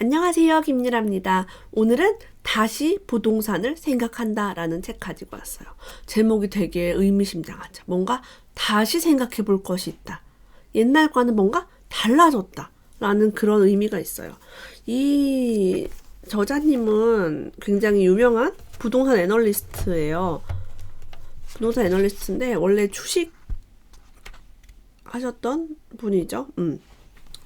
안녕하세요, 김유라입니다. 오늘은 다시 부동산을 생각한다 라는 책 가지고 왔어요. 제목이 되게 의미심장하죠. 뭔가 다시 생각해 볼 것이 있다. 옛날과는 뭔가 달라졌다 라는 그런 의미가 있어요. 이 저자님은 굉장히 유명한 부동산 애널리스트예요. 부동산 애널리스트인데 원래 주식 하셨던 분이죠.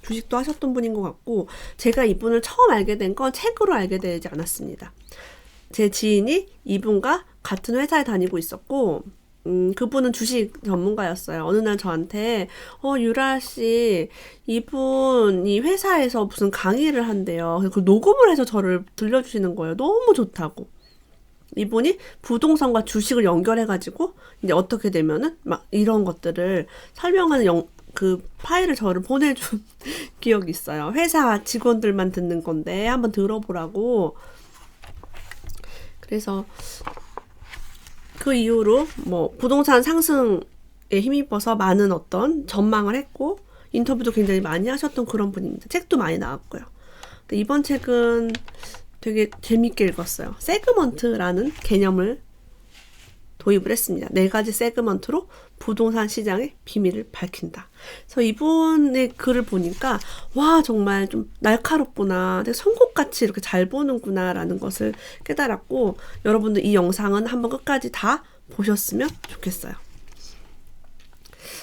주식도 하셨던 분인 것 같고, 제가 이분을 처음 알게 된 건 책으로 알게 되지 않았습니다. 제 지인이 이분과 같은 회사에 다니고 있었고, 그분은 주식 전문가였어요. 어느 날 저한테 유라 씨, 이분이 회사에서 무슨 강의를 한대요. 그 녹음을 해서 저를 들려주시는 거예요. 너무 좋다고. 이분이 부동산과 주식을 연결해가지고 이제 어떻게 되면은 막 이런 것들을 설명하는 그 파일을 저를 보내준 기억이 있어요. 회사 직원들만 듣는 건데 한번 들어보라고. 그래서 그 이후로 뭐 부동산 상승에 힘입어서 많은 어떤 전망을 했고, 인터뷰도 굉장히 많이 하셨던 그런 분입니다. 책도 많이 나왔고요. 근데 이번 책은 되게 재밌게 읽었어요. 세그먼트라는 개념을 도입을 했습니다. 4가지 세그먼트로 부동산 시장의 비밀을 밝힌다. 그래서 이분의 글을 보니까 와, 정말 좀 날카롭구나, 되게 선곡같이 이렇게 잘 보는구나 라는 것을 깨달았고, 여러분들 이 영상은 한번 끝까지 다 보셨으면 좋겠어요.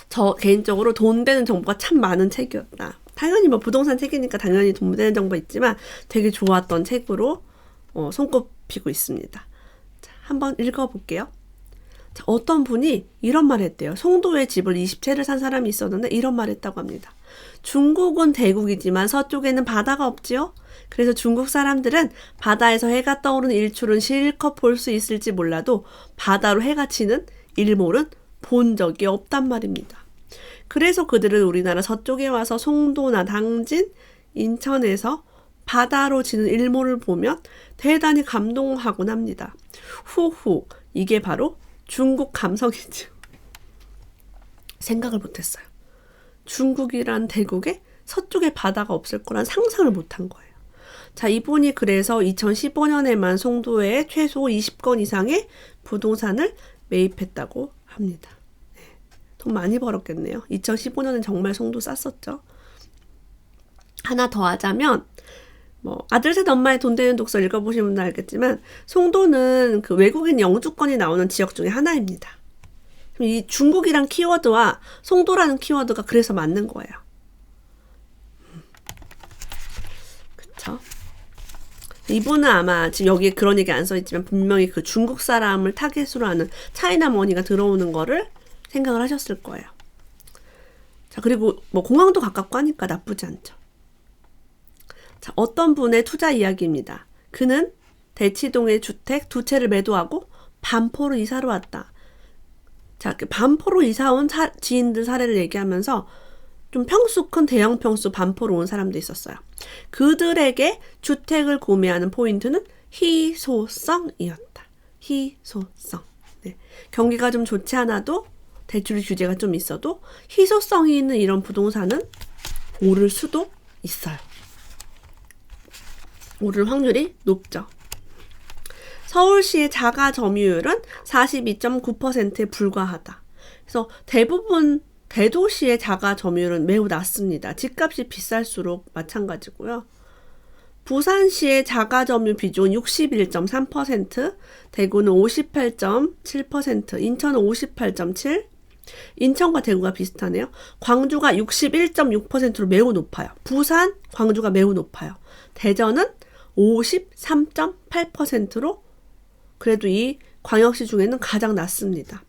저 개인적으로 돈 되는 정보가 참 많은 책이었다. 당연히 뭐 부동산 책이니까 당연히 돈 되는 정보 있지만 되게 좋았던 책으로 손꼽히고 있습니다. 자, 한번 읽어볼게요. 자, 어떤 분이 이런 말 했대요. 송도에 집을 20채를 산 사람이 있었는데 이런 말 했다고 합니다. 중국은 대국이지만 서쪽에는 바다가 없지요? 그래서 중국 사람들은 바다에서 해가 떠오르는 일출은 실컷 볼 수 있을지 몰라도 바다로 해가 치는 일몰은 본 적이 없단 말입니다. 그래서 그들은 우리나라 서쪽에 와서 송도나 당진, 인천에서 바다로 지는 일몰을 보면 대단히 감동하곤 합니다. 후후, 이게 바로 중국 감성이죠. 생각을 못했어요. 중국이란 대국에 서쪽에 바다가 없을 거란 상상을 못한 거예요. 자, 이분이 그래서 2015년에만 송도에 최소 20건 이상의 부동산을 매입했다고 합니다. 네, 돈 많이 벌었겠네요. 2015년엔 정말 송도 쌌었죠. 하나 더 하자면, 아들 셋 엄마의 돈 되는 독서 읽어보신 분들 알겠지만, 송도는 그 외국인 영주권이 나오는 지역 중에 하나입니다. 이 중국이란 키워드와 송도라는 키워드가 그래서 맞는 거예요. 그쵸? 이분은 아마 지금 여기에 그런 얘기 안 써있지만 분명히 그 중국 사람을 타겟으로 하는 차이나 머니가 들어오는 거를 생각을 하셨을 거예요. 자, 그리고 공항도 가깝고 하니까 나쁘지 않죠. 자, 어떤 분의 투자 이야기입니다. 그는 대치동의 주택 2채를 매도하고 반포로 이사를 왔다. 자, 반포로 이사 온 지인들 사례를 얘기하면서 좀 평수 큰 대형 평수 반포로 온 사람도 있었어요. 그들에게 주택을 구매하는 포인트는 희소성이었다. 희소성. 네. 경기가 좀 좋지 않아도, 대출 규제가 좀 있어도 희소성이 있는 이런 부동산은 오를 수도 있어요. 오를 확률이 높죠. 서울시의 자가 점유율은 42.9%에 불과하다. 그래서 대부분 대도시의 자가 점유율은 매우 낮습니다. 집값이 비쌀수록 마찬가지고요. 부산시의 자가 점유 비중은 61.3%, 대구는 58.7%, 인천은 58.7%, 인천과 대구가 비슷하네요. 광주가 61.6%로 매우 높아요. 부산, 광주가 매우 높아요. 대전은 53.8%로 그래도 이 광역시 중에는 가장 낮습니다.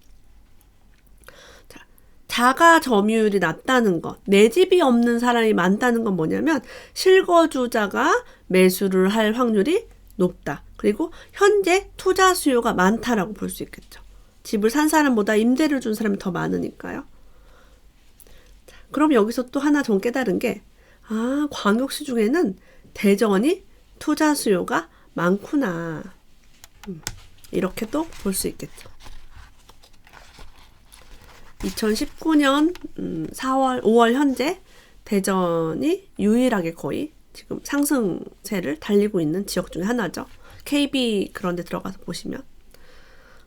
자, 자가 점유율이 낮다는 것, 내 집이 없는 사람이 많다는 건 뭐냐면 실거주자가 매수를 할 확률이 높다. 그리고 현재 투자 수요가 많다라고 볼 수 있겠죠. 집을 산 사람보다 임대를 준 사람이 더 많으니까요. 자, 그럼 여기서 또 하나 좀 깨달은 게, 광역시 중에는 대전이 투자 수요가 많구나. 이렇게 또 볼 수 있겠죠. 2019년 4월, 5월 현재 대전이 유일하게 거의 지금 상승세를 달리고 있는 지역 중에 하나죠. KB 그런 데 들어가서 보시면.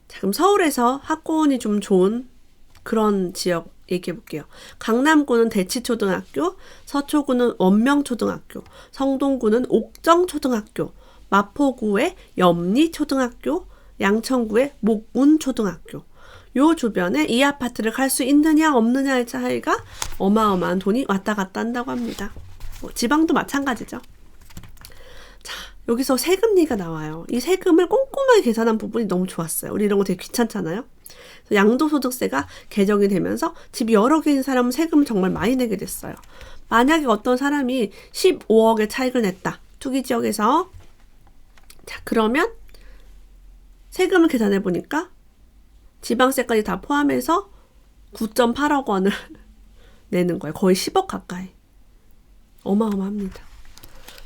자, 그럼 서울에서 학군이 좀 좋은 그런 지역 얘기해 볼게요. 강남구는 대치초등학교, 서초구는 원명초등학교, 성동구는 옥정초등학교, 마포구의 염리초등학교, 양천구의 목운초등학교. 요 주변에 이 아파트를 갈 수 있느냐 없느냐의 차이가 어마어마한 돈이 왔다 갔다 한다고 합니다. 뭐 지방도 마찬가지죠. 자, 여기서 세금리가 나와요. 이 세금을 꼼꼼하게 계산한 부분이 너무 좋았어요. 우리 이런 거 되게 귀찮잖아요. 양도소득세가 개정이 되면서 집이 여러 개인 사람은 세금을 정말 많이 내게 됐어요. 만약에 어떤 사람이 15억의 차익을 냈다. 투기지역에서. 자, 그러면 세금을 계산해 보니까 지방세까지 다 포함해서 9.8억 원을 내는 거예요. 거의 10억 가까이. 어마어마합니다.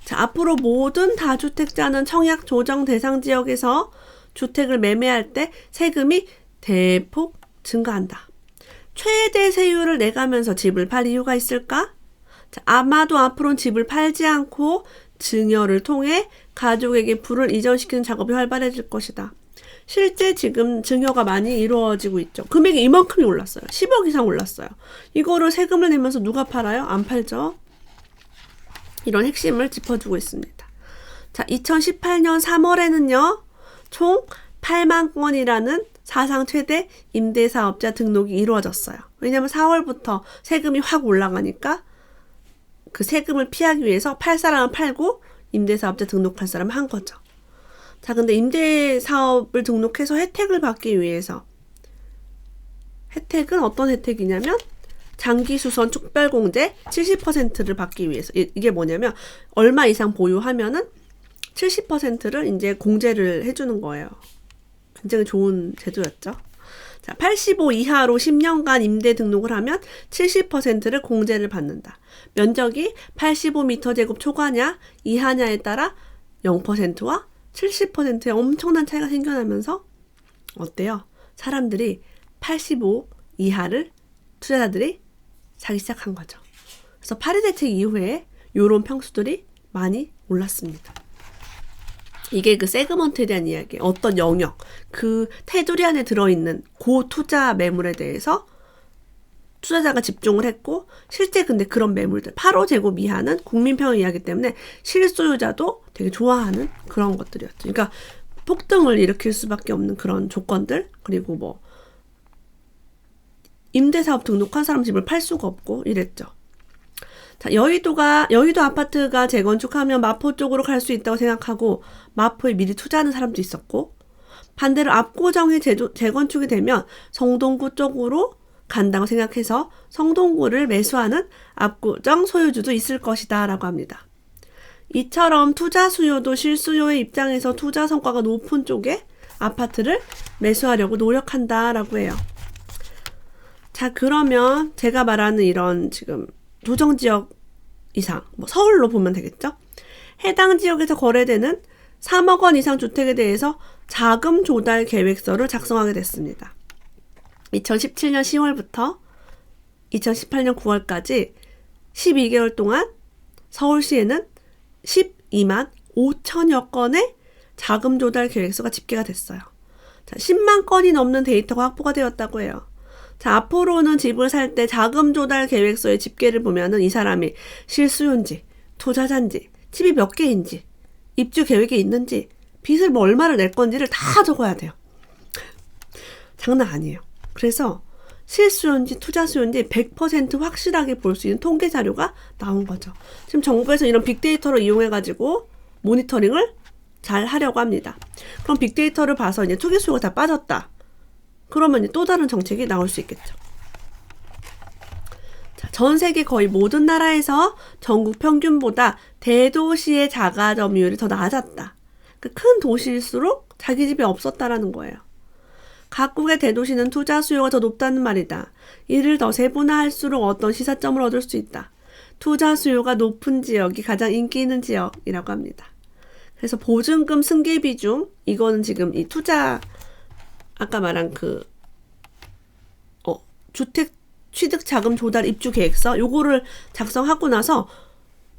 자, 앞으로 모든 다주택자는 청약 조정 대상 지역에서 주택을 매매할 때 세금이 대폭 증가한다. 최대 세율을 내가면서 집을 팔 이유가 있을까? 자, 아마도 앞으로는 집을 팔지 않고 증여를 통해 가족에게 부를 이전시키는 작업이 활발해질 것이다. 실제 지금 증여가 많이 이루어지고 있죠. 금액이 이만큼이 올랐어요. 10억 이상 올랐어요. 이거를 세금을 내면서 누가 팔아요? 안 팔죠. 이런 핵심을 짚어주고 있습니다. 자, 2018년 3월에는요. 총 8만 건이라는 사상 최대 임대사업자 등록이 이루어졌어요. 왜냐하면 4월부터 세금이 확 올라가니까 그 세금을 피하기 위해서 팔 사람은 팔고 임대사업자 등록할 사람은 한 거죠. 자, 근데 임대사업을 등록해서 혜택을 받기 위해서 혜택은 어떤 혜택이냐면 장기수선 촉별공제 70%를 받기 위해서 이게 뭐냐면 얼마 이상 보유하면은 70%를 이제 공제를 해주는 거예요. 굉장히 좋은 제도였죠. 자, 85 이하로 10년간 임대 등록을 하면 70%를 공제를 받는다. 면적이 85m² 초과냐 이하냐에 따라 0%와 70%의 엄청난 차이가 생겨나면서 어때요? 사람들이 85 이하를 투자자들이 사기 시작한 거죠. 그래서 파리 대책 이후에 요런 평수들이 많이 올랐습니다. 이게 그 세그먼트에 대한 이야기, 어떤 영역, 그 테두리 안에 들어있는 고투자 매물에 대해서 투자자가 집중을 했고, 실제 근데 그런 매물들, 8호 제곱 이하는 국민평형 이야기 때문에 실소유자도 되게 좋아하는 그런 것들이었죠. 그러니까 폭등을 일으킬 수밖에 없는 그런 조건들, 그리고 뭐 임대사업 등록한 사람 집을 팔 수가 없고 이랬죠. 자, 여의도 아파트가 재건축하면 마포 쪽으로 갈 수 있다고 생각하고 마포에 미리 투자하는 사람도 있었고, 반대로 압구정이 재건축이 되면 성동구 쪽으로 간다고 생각해서 성동구를 매수하는 압구정 소유주도 있을 것이다 라고 합니다. 이처럼 투자 수요도 실수요의 입장에서 투자 성과가 높은 쪽에 아파트를 매수하려고 노력한다 라고 해요. 자, 그러면 제가 말하는 이런 지금 조정지역 이상, 뭐 서울로 보면 되겠죠? 해당 지역에서 거래되는 3억 원 이상 주택에 대해서 자금 조달 계획서를 작성하게 됐습니다. 2017년 10월부터 2018년 9월까지 12개월 동안 서울시에는 12만 5천여 건의 자금 조달 계획서가 집계가 됐어요. 자, 10만 건이 넘는 데이터가 확보가 되었다고 해요. 자, 앞으로는 집을 살 때 자금 조달 계획서의 집계를 보면은 이 사람이 실수요인지, 투자자인지, 집이 몇 개인지, 입주 계획이 있는지, 빚을 뭐 얼마를 낼 건지를 다 적어야 돼요. 장난 아니에요. 그래서 실수요인지 투자수요인지 100% 확실하게 볼 수 있는 통계 자료가 나온 거죠. 지금 정부에서 이런 빅데이터를 이용해가지고 모니터링을 잘 하려고 합니다. 그럼 빅데이터를 봐서 이제 투기 수요가 다 빠졌다. 그러면 또 다른 정책이 나올 수 있겠죠. 자, 전 세계 거의 모든 나라에서 전국 평균보다 대도시의 자가 점유율이 더 낮았다. 그 큰 도시일수록 자기 집이 없었다라는 거예요. 각국의 대도시는 투자 수요가 더 높다는 말이다. 이를 더 세분화할수록 어떤 시사점을 얻을 수 있다. 투자 수요가 높은 지역이 가장 인기 있는 지역이라고 합니다. 그래서 보증금 승계 비중, 이거는 지금 이 투자 아까 말한 주택 취득 자금 조달 입주 계획서 요거를 작성하고 나서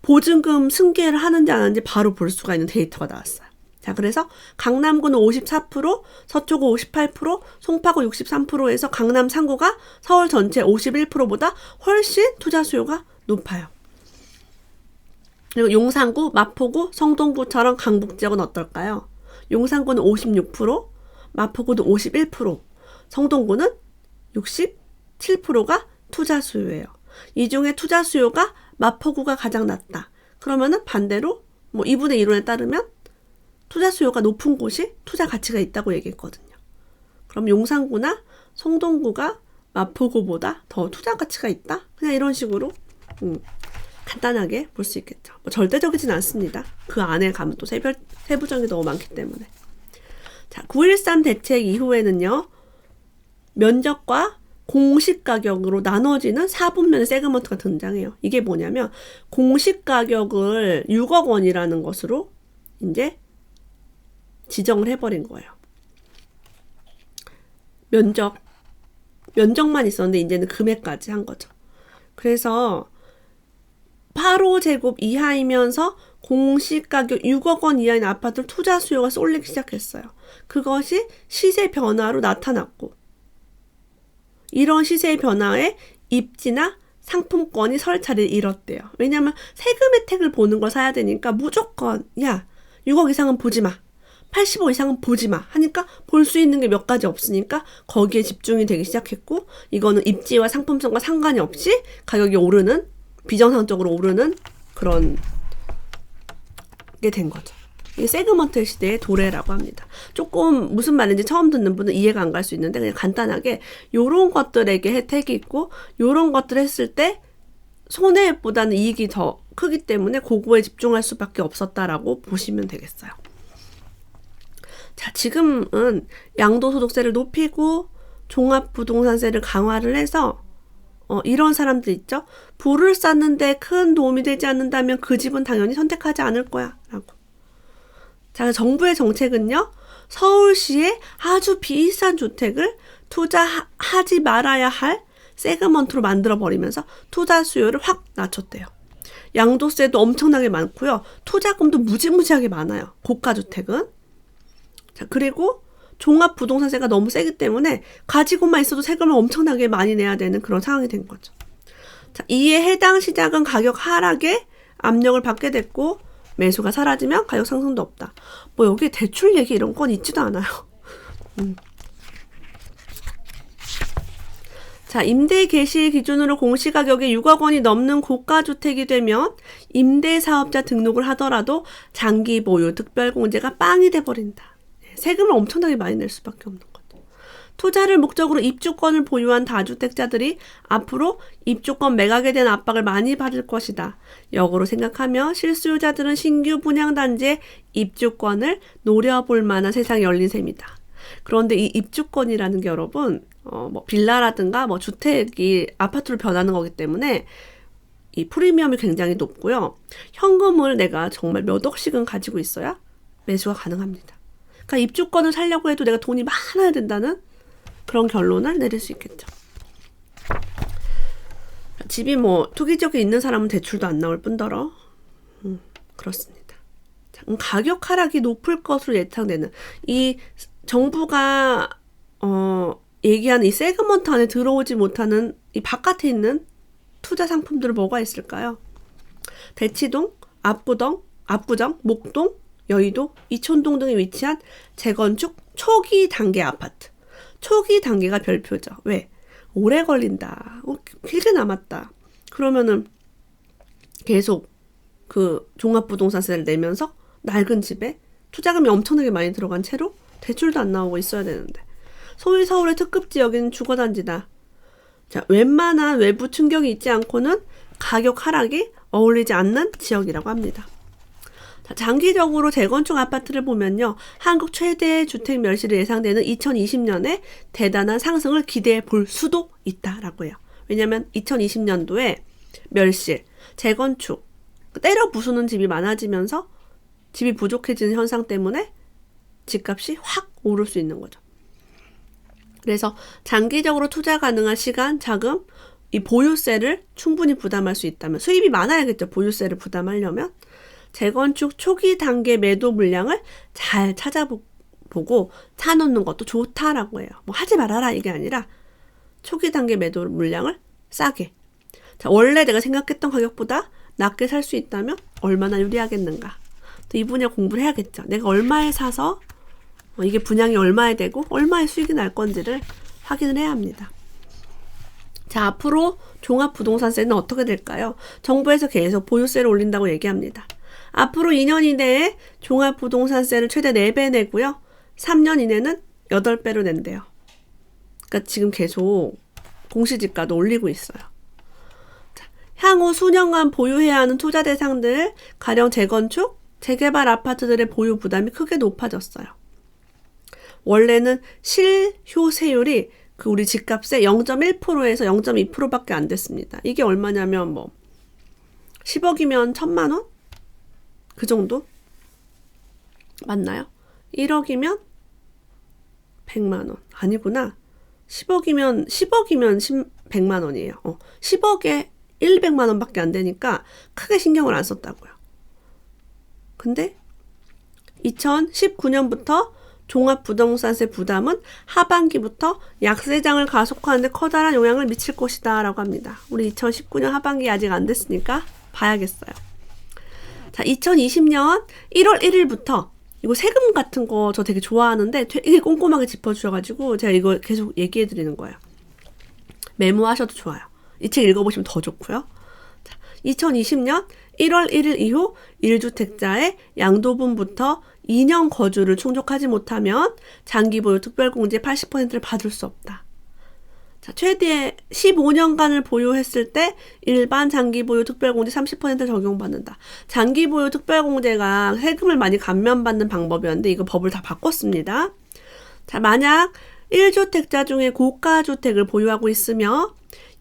보증금 승계를 하는지 안 하는지 바로 볼 수가 있는 데이터가 나왔어요. 자, 그래서 강남구는 54%, 서초구 58%, 송파구 63%에서 강남 상구가 서울 전체 51%보다 훨씬 투자 수요가 높아요. 그리고 용산구, 마포구, 성동구처럼 강북 지역은 어떨까요? 용산구는 56%, 마포구도 51%, 성동구는 67%가 투자 수요예요. 이 중에 투자 수요가 마포구가 가장 낮다. 그러면은 반대로 뭐 2분의 1원에 따르면 투자 수요가 높은 곳이 투자 가치가 있다고 얘기했거든요. 그럼 용산구나 성동구가 마포구보다 더 투자 가치가 있다? 그냥 이런 식으로 간단하게 볼 수 있겠죠. 뭐 절대적이진 않습니다. 그 안에 가면 또 세부적인 게 너무 많기 때문에. 자, 9.13 대책 이후에는요. 면적과 공시가격으로 나눠지는 4분면의 세그먼트가 등장해요. 이게 뭐냐면 공시가격을 6억 원이라는 것으로 이제 지정을 해버린 거예요. 면적만 있었는데 이제는 금액까지 한 거죠. 그래서 8호제곱 이하이면서 공시가격 6억 원 이하인 아파트를 투자 수요가 쏠리기 시작했어요. 그것이 시세 변화로 나타났고 이런 시세의 변화에 입지나 상품권이 설 자리를 잃었대요. 왜냐하면 세금 혜택을 보는 걸 사야 되니까 무조건 6억 이상은 보지 마. 80억 이상은 보지 마. 하니까 볼 수 있는 게 몇 가지 없으니까 거기에 집중이 되기 시작했고 이거는 입지와 상품성과 상관이 없이 가격이 오르는 비정상적으로 오르는 그런 게 된 거죠. 이게 세그먼트 시대의 도래라고 합니다. 조금 무슨 말인지 처음 듣는 분은 이해가 안 갈 수 있는데 그냥 간단하게 요런 것들에게 혜택이 있고 요런 것들 했을 때 손해보다는 이익이 더 크기 때문에 그거에 집중할 수밖에 없었다라고 보시면 되겠어요. 자, 지금은 양도소득세를 높이고 종합부동산세를 강화를 해서 이런 사람들 있죠. 부를 쌓는데 큰 도움이 되지 않는다면 그 집은 당연히 선택하지 않을 거야 라고. 자, 정부의 정책은요. 서울시에 아주 비싼 주택을 투자하지 말아야 할 세그먼트로 만들어버리면서 투자 수요를 확 낮췄대요. 양도세도 엄청나게 많고요. 투자금도 무지무지하게 많아요. 고가주택은. 자, 그리고 종합부동산세가 너무 세기 때문에 가지고만 있어도 세금을 엄청나게 많이 내야 되는 그런 상황이 된 거죠. 자, 이에 해당 시작은 가격 하락에 압력을 받게 됐고 매수가 사라지면 가격 상승도 없다. 뭐 여기 대출 얘기 이런 건 있지도 않아요. 자, 임대 개시 기준으로 공시가격이 6억 원이 넘는 고가주택이 되면 임대사업자 등록을 하더라도 장기 보유 특별공제가 빵이 돼버린다. 세금을 엄청나게 많이 낼 수밖에 없는 거죠. 투자를 목적으로 입주권을 보유한 다주택자들이 앞으로 입주권 매각에 대한 압박을 많이 받을 것이다. 역으로 생각하며 실수요자들은 신규 분양단지에 입주권을 노려볼 만한 세상이 열린 셈이다. 그런데 이 입주권이라는 게 여러분 뭐 빌라라든가 뭐 주택이 아파트로 변하는 거기 때문에 이 프리미엄이 굉장히 높고요. 현금을 내가 정말 몇 억씩은 가지고 있어야 매수가 가능합니다. 그러니까 입주권을 살려고 해도 내가 돈이 많아야 된다는 그런 결론을 내릴 수 있겠죠. 집이 뭐 투기적이 있는 사람은 대출도 안 나올 뿐더러 그렇습니다. 자, 가격 하락이 높을 것으로 예상되는 이 정부가 얘기하는 이 세그먼트 안에 들어오지 못하는 이 바깥에 있는 투자 상품들은 뭐가 있을까요? 대치동, 압구정, 목동, 여의도, 이촌동 등에 위치한 재건축 초기 단계 아파트. 초기 단계가 별표죠. 왜? 오래 걸린다. 길게 남았다. 그러면은 계속 그 종합부동산세를 내면서 낡은 집에 투자금이 엄청나게 많이 들어간 채로 대출도 안 나오고 있어야 되는데. 소위 서울의 특급 지역인 주거단지다. 자, 웬만한 외부 충격이 있지 않고는 가격 하락이 어울리지 않는 지역이라고 합니다. 자, 장기적으로 재건축 아파트를 보면요. 한국 최대 주택 멸실이 예상되는 2020년에 대단한 상승을 기대해 볼 수도 있다라고 해요. 왜냐하면 2020년도에 멸실, 재건축, 때려 부수는 집이 많아지면서 집이 부족해지는 현상 때문에 집값이 확 오를 수 있는 거죠. 그래서 장기적으로 투자 가능한 시간, 자금, 이 보유세를 충분히 부담할 수 있다면, 수입이 많아야겠죠. 보유세를 부담하려면. 재건축 초기 단계 매도 물량을 잘 찾아보고 사놓는 것도 좋다라고 해요. 뭐 하지 말아라 이게 아니라 초기 단계 매도 물량을 싸게. 자, 원래 내가 생각했던 가격보다 낮게 살 수 있다면 얼마나 유리하겠는가. 또 이 분야 공부를 해야겠죠. 내가 얼마에 사서 이게 분양이 얼마에 되고 얼마의 수익이 날 건지를 확인을 해야 합니다. 자, 앞으로 종합부동산세는 어떻게 될까요? 정부에서 계속 보유세를 올린다고 얘기합니다. 앞으로 2년 이내에 종합부동산세를 최대 4배 내고요. 3년 이내는 8배로 낸대요. 그러니까 지금 계속 공시지가도 올리고 있어요. 자, 향후 수년간 보유해야 하는 투자 대상들, 가령 재건축, 재개발 아파트들의 보유 부담이 크게 높아졌어요. 원래는 실효세율이 우리 집값의 0.1%에서 0.2%밖에 안 됐습니다. 이게 얼마냐면 10억이면 1,000만 원? 그 정도? 맞나요? 1억이면 100만 원. 아니구나. 10억이면 100만 원이에요. 10억에 100만 원밖에 안 되니까 크게 신경을 안 썼다고요. 근데 2019년부터 종합부동산세 부담은 하반기부터 약세장을 가속화하는 데 커다란 영향을 미칠 것이다 라고 합니다. 우리 2019년 하반기 아직 안 됐으니까 봐야겠어요. 자, 2020년 1월 1일부터 이거 세금 같은 거 저 되게 좋아하는데 되게 꼼꼼하게 짚어주셔가지고 제가 이거 계속 얘기해드리는 거예요. 메모하셔도 좋아요. 이 책 읽어보시면 더 좋고요. 자, 2020년 1월 1일 이후 1주택자의 양도분부터 2년 거주를 충족하지 못하면 장기보유 특별공제 80%를 받을 수 없다. 자, 최대 15년간을 보유했을 때 일반 장기보유 특별공제 30% 적용받는다. 장기보유 특별공제가 세금을 많이 감면받는 방법이었는데 이거 법을 다 바꿨습니다. 자, 만약 1주택자 중에 고가주택을 보유하고 있으며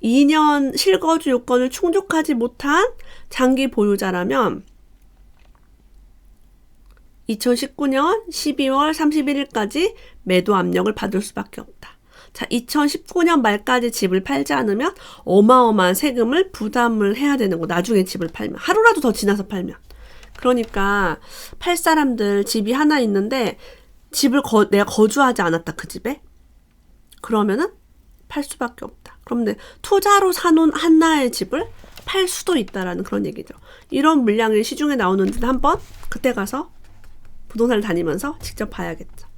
2년 실거주 요건을 충족하지 못한 장기 보유자라면 2019년 12월 31일까지 매도 압력을 받을 수밖에 없다. 자, 2019년 말까지 집을 팔지 않으면 어마어마한 세금을 부담을 해야 되는 거. 나중에 집을 팔면. 하루라도 더 지나서 팔면. 그러니까 팔 사람들 집이 하나 있는데 집을 내가 거주하지 않았다. 그 집에. 그러면은 팔 수밖에 없다. 그런데 투자로 사놓은 하나의 집을 팔 수도 있다라는 그런 얘기죠. 이런 물량이 시중에 나오는데 한번 그때 가서 부동산을 다니면서 직접 봐야겠죠.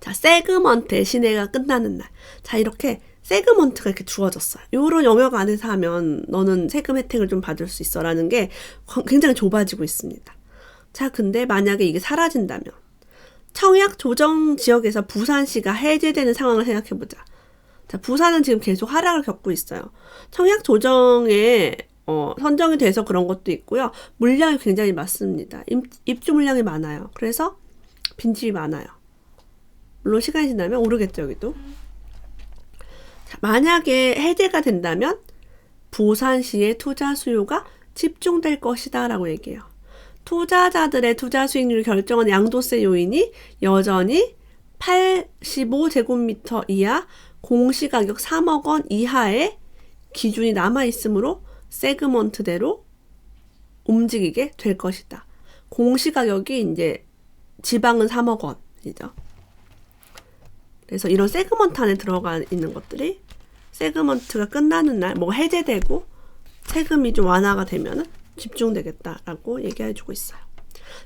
자, 세그먼트의 시내가 끝나는 날. 자, 이렇게 세그먼트가 이렇게 주어졌어요. 요런 영역 안에서 하면 너는 세금 혜택을 좀 받을 수 있어 라는 게 굉장히 좁아지고 있습니다. 자, 근데 만약에 이게 사라진다면 청약 조정 지역에서 부산시가 해제되는 상황을 생각해보자. 자, 부산은 지금 계속 하락을 겪고 있어요. 청약 조정에 선정이 돼서 그런 것도 있고요. 물량이 굉장히 많습니다. 입주 물량이 많아요. 그래서 빈집이 많아요. 물론 시간이 지나면 오르겠죠, 여기도. 자, 만약에 해제가 된다면 부산시의 투자 수요가 집중될 것이다 라고 얘기해요. 투자자들의 투자 수익률을 결정한 양도세 요인이 여전히 85제곱미터 이하 공시가격 3억 원 이하의 기준이 남아있으므로 세그먼트대로 움직이게 될 것이다. 공시가격이 이제 지방은 3억 원이죠. 그래서 이런 세그먼트 안에 들어가 있는 것들이 세그먼트가 끝나는 날, 해제되고 세금이 좀 완화가 되면은 집중되겠다라고 얘기해주고 있어요.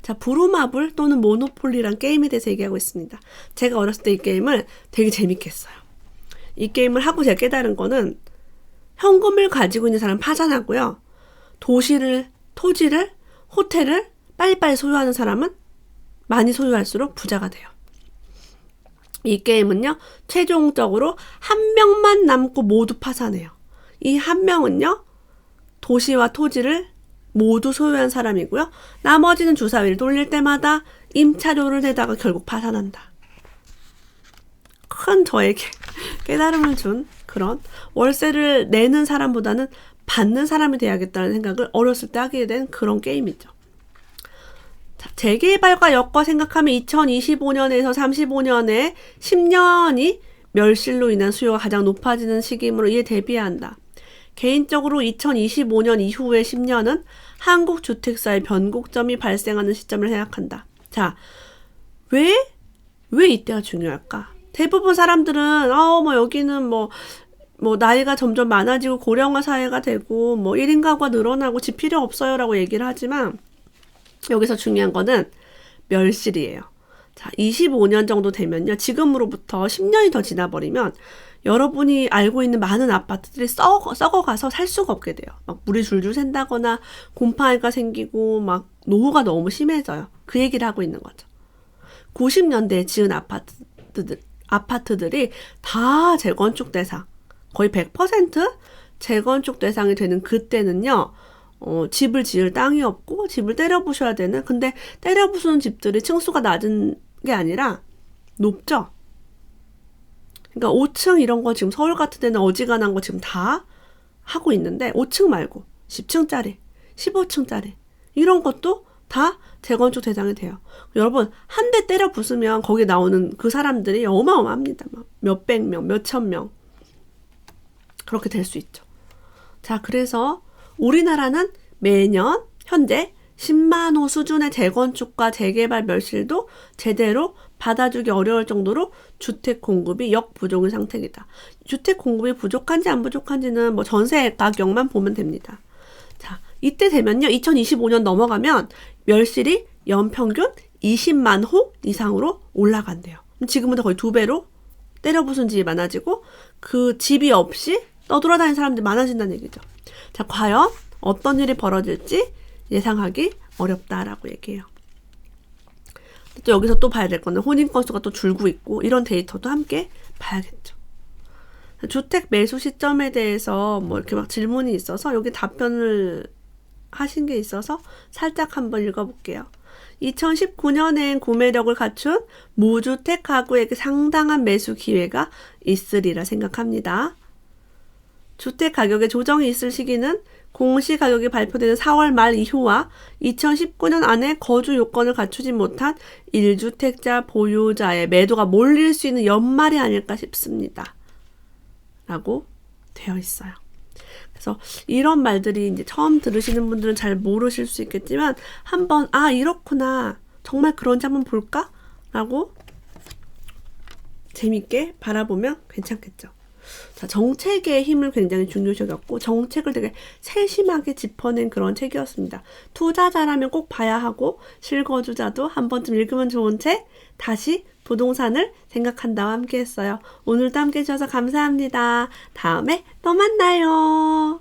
자, 브루마블 또는 모노폴리란 게임에 대해서 얘기하고 있습니다. 제가 어렸을 때 이 게임을 되게 재밌게 했어요. 이 게임을 하고 제가 깨달은 거는 현금을 가지고 있는 사람 파산하고요. 도시를, 토지를, 호텔을 빨리빨리 소유하는 사람은 많이 소유할수록 부자가 돼요. 이 게임은요, 최종적으로 한 명만 남고 모두 파산해요. 이 한 명은요, 도시와 토지를 모두 소유한 사람이고요. 나머지는 주사위를 돌릴 때마다 임차료를 내다가 결국 파산한다. 큰 저에게 깨달음을 준 그런 월세를 내는 사람보다는 받는 사람이 돼야겠다는 생각을 어렸을 때 하게 된 그런 게임이죠. 자, 재개발과 엮어 생각하면 2025년에서 35년에 10년이 멸실로 인한 수요가 가장 높아지는 시기이므로 이에 대비해야 한다. 개인적으로 2025년 이후의 10년은 한국 주택사의 변곡점이 발생하는 시점을 생각한다. 자, 왜 이때가 중요할까? 대부분 사람들은 여기는 나이가 점점 많아지고 고령화 사회가 되고 1인 가구가 늘어나고 집 필요 없어요라고 얘기를 하지만 여기서 중요한 거는 멸실이에요. 자, 25년 정도 되면요. 지금으로부터 10년이 더 지나버리면 여러분이 알고 있는 많은 아파트들이 썩어가서 살 수가 없게 돼요. 막 물이 줄줄 샌다거나 곰팡이가 생기고 막 노후가 너무 심해져요. 그 얘기를 하고 있는 거죠. 90년대에 지은 아파트들이 다 재건축 대상, 거의 100% 재건축 대상이 되는 그때는요. 집을 지을 땅이 없고 집을 때려 부셔야 되는, 근데 때려 부수는 집들이 층수가 낮은 게 아니라 높죠. 그러니까 5층 이런 거 지금 서울 같은 데는 어지간한 거 지금 다 하고 있는데 5층 말고 10층짜리, 15층짜리 이런 것도 다 재건축 대상이 돼요. 여러분, 한 대 때려 부수면 거기 나오는 그 사람들이 어마어마합니다. 막 몇백 명, 몇천 명 그렇게 될 수 있죠. 자, 그래서 우리나라는 매년 현재 10만 호 수준의 재건축과 재개발 멸실도 제대로 받아주기 어려울 정도로 주택 공급이 역부족인 상태이다. 주택 공급이 부족한지 안 부족한지는 전세 가격만 보면 됩니다. 자, 이때 되면요. 2025년 넘어가면 멸실이 연평균 20만 호 이상으로 올라간대요. 지금보다 거의 2배로 때려 부순 집이 많아지고 그 집이 없이 떠돌아다니는 사람들이 많아진다는 얘기죠. 자, 과연 어떤 일이 벌어질지 예상하기 어렵다라고 얘기해요. 또 여기서 또 봐야 될 거는 혼인 건수가 또 줄고 있고 이런 데이터도 함께 봐야겠죠. 주택 매수 시점에 대해서 이렇게 막 질문이 있어서 여기 답변을 하신 게 있어서 살짝 한번 읽어볼게요. 2019년엔 구매력을 갖춘 무주택 가구에게 상당한 매수 기회가 있으리라 생각합니다. 주택 가격의 조정이 있을 시기는 공시가격이 발표되는 4월 말 이후와 2019년 안에 거주 요건을 갖추지 못한 1주택자 보유자의 매도가 몰릴 수 있는 연말이 아닐까 싶습니다. 라고 되어 있어요. 그래서 이런 말들이 이제 처음 들으시는 분들은 잘 모르실 수 있겠지만 한번 이렇구나, 정말 그런지 한번 볼까? 라고 재밌게 바라보면 괜찮겠죠. 자, 정책의 힘을 굉장히 중요시했고 정책을 되게 세심하게 짚어낸 그런 책이었습니다. 투자자라면 꼭 봐야 하고 실거주자도 한 번쯤 읽으면 좋은 책, 다시 부동산을 생각한다와 함께 했어요. 오늘도 함께 해주셔서 감사합니다. 다음에 또 만나요.